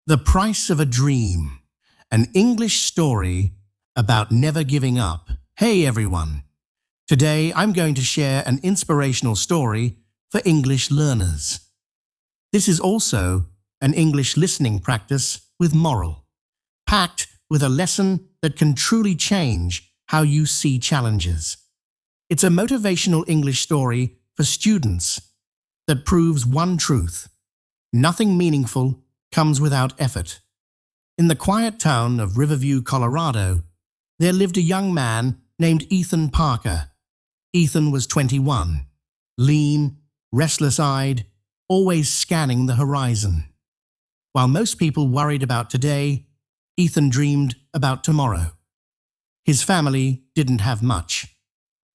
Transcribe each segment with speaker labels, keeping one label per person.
Speaker 1: The Price of a Dream, an English story about never giving up. Hey everyone! Today I'm going to share an inspirational story for English learners. This is also an English listening practice with moral, packed with a lesson that can truly change how you see challenges. It's a motivational English story for students that proves one truth: nothing meaningful comes without effort. In the quiet town of Riverview, Colorado, there lived a young man named Ethan Parker. Ethan was 21, lean, restless-eyed, always scanning the horizon. While most people worried about today, Ethan dreamed about tomorrow. His family didn't have much.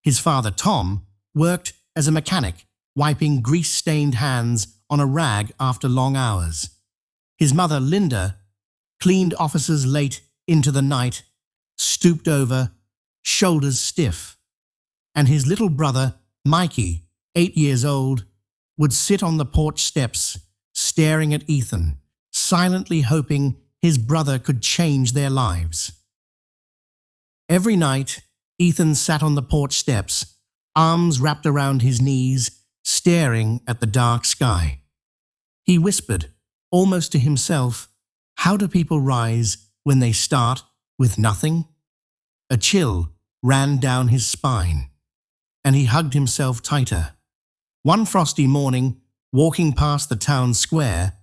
Speaker 1: His father, Tom, worked as a mechanic, wiping grease-stained hands on a rag after long hours. His mother, Linda, cleaned offices late into the night, stooped over, shoulders stiff. And his little brother, Mikey, 8 years old, would sit on the porch steps, staring at Ethan, silently hoping his brother could change their lives. Every night, Ethan sat on the porch steps, arms wrapped around his knees, staring at the dark sky. He whispered, almost to himself, "How do people rise when they start with nothing?" A chill ran down his spine, and he hugged himself tighter. One frosty morning, walking past the town square,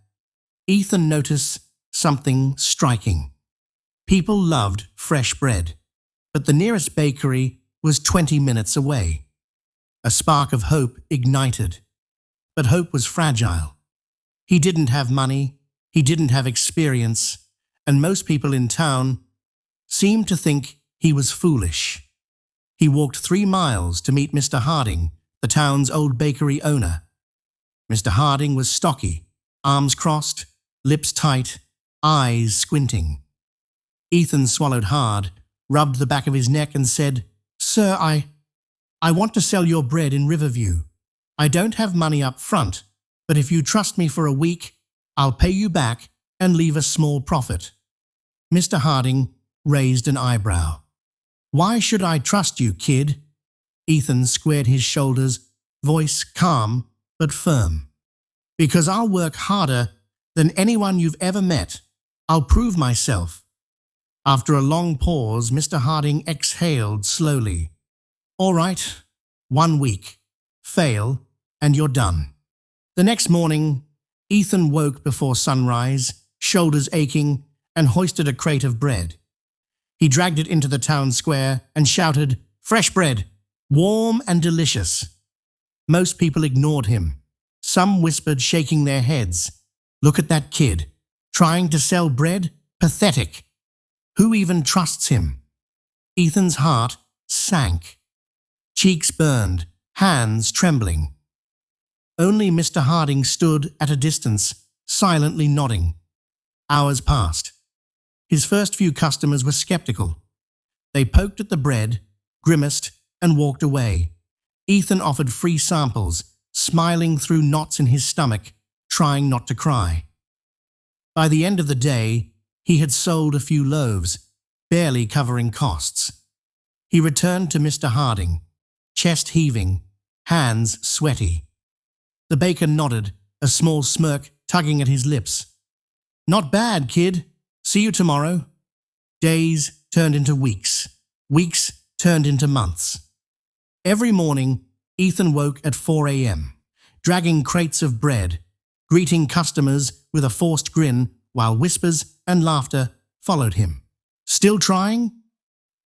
Speaker 1: Ethan noticed something striking. People loved fresh bread, but the nearest bakery was 20 minutes away. A spark of hope ignited, but hope was fragile. He didn't have money, he didn't have experience, and most people in town seemed to think he was foolish. He walked 3 miles to meet Mr. Harding, the town's old bakery owner. Mr. Harding was stocky, arms crossed, lips tight, eyes squinting. Ethan swallowed hard, rubbed the back of his neck and said, "Sir, I want to sell your bread in Riverview. I don't have money up front, but if you trust me for a week, I'll pay you back and leave a small profit." Mr. Harding raised an eyebrow. "Why should I trust you, kid?" Ethan squared his shoulders, voice calm but firm. "Because I'll work harder than anyone you've ever met. I'll prove myself." After a long pause, Mr. Harding exhaled slowly. "All right, 1 week. Fail, and you're done." The next morning, Ethan woke before sunrise, shoulders aching, and hoisted a crate of bread. He dragged it into the town square and shouted, "Fresh bread, warm and delicious." Most people ignored him. Some whispered, shaking their heads, "Look at that kid, trying to sell bread? Pathetic. Who even trusts him?" Ethan's heart sank. Cheeks burned, hands trembling. Only Mr. Harding stood at a distance, silently nodding. Hours passed. His first few customers were skeptical. They poked at the bread, grimaced, and walked away. Ethan offered free samples, smiling through knots in his stomach, trying not to cry. By the end of the day, he had sold a few loaves, barely covering costs. He returned to Mr. Harding, chest heaving, hands sweaty. The baker nodded, a small smirk tugging at his lips. "Not bad, kid. See you tomorrow." Days turned into weeks. Weeks turned into months. Every morning, Ethan woke at 4 a.m., dragging crates of bread, greeting customers with a forced grin while whispers and laughter followed him. "Still trying?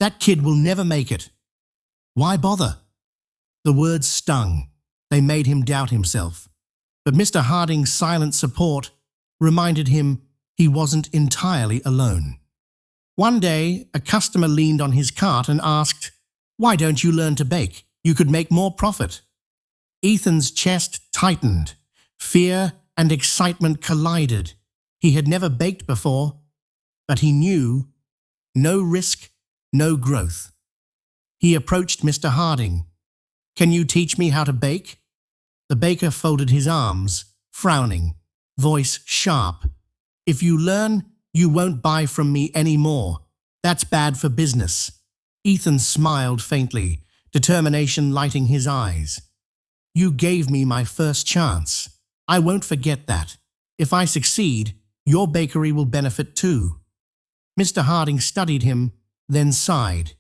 Speaker 1: That kid will never make it. Why bother?" The words stung. They made him doubt himself. But Mr. Harding's silent support reminded him he wasn't entirely alone. One day, a customer leaned on his cart and asked, "Why don't you learn to bake? You could make more profit." Ethan's chest tightened. Fear and excitement collided. He had never baked before, but he knew no risk, no growth. He approached Mr. Harding. "Can you teach me how to bake?" The baker folded his arms, frowning, voice sharp. If you learn, you won't buy from me anymore. That's bad for business. Ethan smiled faintly, determination lighting his eyes. You gave me my first chance. I won't forget that. If I succeed, your bakery will benefit too. Mr. Harding studied him, then sighed.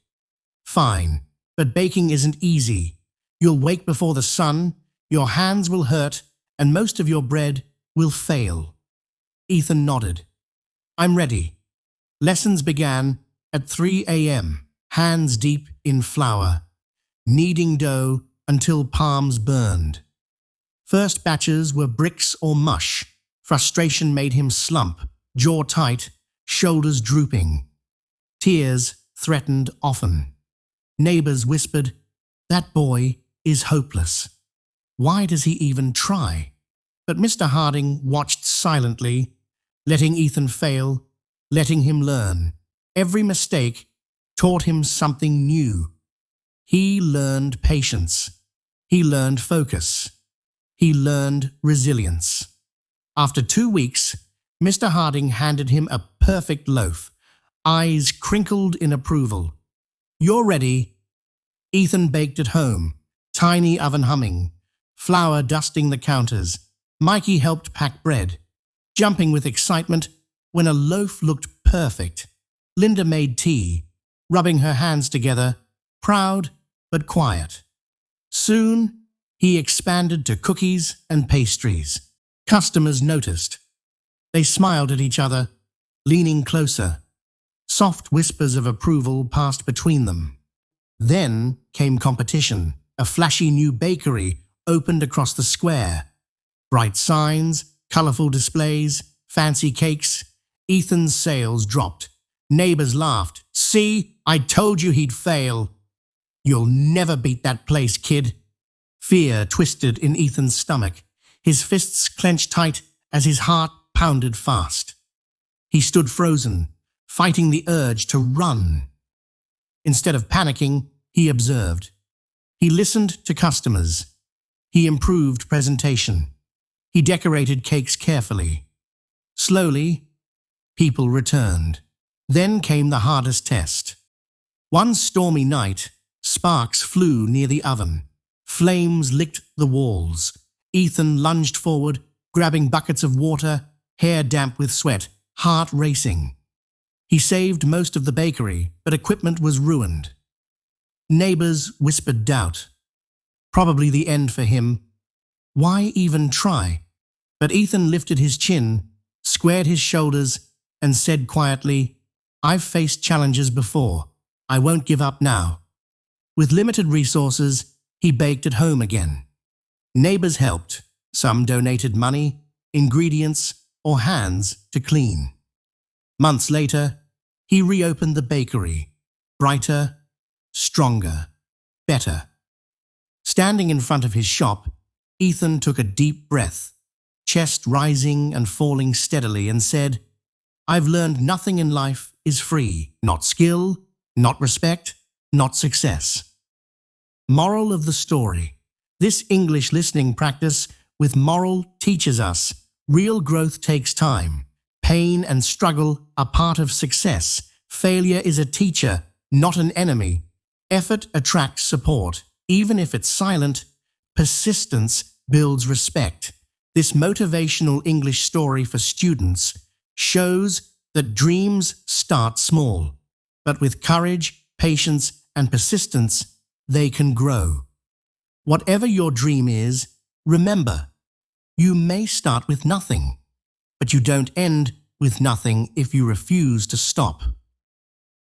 Speaker 1: Fine, but baking isn't easy. You'll wake before the sun, your hands will hurt, and most of your bread will fail. Ethan nodded. I'm ready. Lessons began at 3 a.m., hands deep in flour, kneading dough until palms burned. First batches were bricks or mush. Frustration made him slump, jaw tight, shoulders drooping. Tears threatened often. Neighbors whispered, "That boy is hopeless. Why does he even try?" But Mr. Harding watched silently, letting Ethan fail, letting him learn. Every mistake taught him something new. He learned patience. He learned focus. He learned resilience. After 2 weeks, Mr. Harding handed him a perfect loaf, eyes crinkled in approval. You're ready. Ethan baked at home, tiny oven humming, flour dusting the counters. Mikey helped pack bread, jumping with excitement when a loaf looked perfect. Linda made tea, rubbing her hands together, proud but quiet. Soon, he expanded to cookies and pastries. Customers noticed. They smiled at each other, leaning closer. Soft whispers of approval passed between them. Then came competition. A flashy new bakery opened across the square. Bright signs, colorful displays, fancy cakes. Ethan's sales dropped. Neighbors laughed. See, I told you he'd fail. You'll never beat that place, kid. Fear twisted in Ethan's stomach. His fists clenched tight as his heart pounded fast. He stood frozen, fighting the urge to run. Instead of panicking, he observed. He listened to customers. He improved presentation. He decorated cakes carefully. Slowly, people returned. Then came the hardest test. One stormy night, sparks flew near the oven. Flames licked the walls. Ethan lunged forward, grabbing buckets of water, hair damp with sweat, heart racing. He saved most of the bakery, but equipment was ruined. Neighbors whispered doubt. Probably the end for him. Why even try? But Ethan lifted his chin, squared his shoulders, and said quietly, I've faced challenges before. I won't give up now. With limited resources, he baked at home again. Neighbors helped. Some donated money, ingredients, or hands to clean. Months later, he reopened the bakery. Brighter, stronger, better. Standing in front of his shop, Ethan took a deep breath, chest rising and falling steadily, and said, I've learned nothing in life is free. Not skill, not respect, not success. Moral of the story. This English listening practice with moral teaches us real growth takes time. Pain and struggle are part of success. Failure is a teacher, not an enemy. Effort attracts support. Even if it's silent, persistence builds respect. This motivational English story for students shows that dreams start small, but with courage, patience, and persistence, they can grow. Whatever your dream is, remember, you may start with nothing, but you don't end with nothing if you refuse to stop.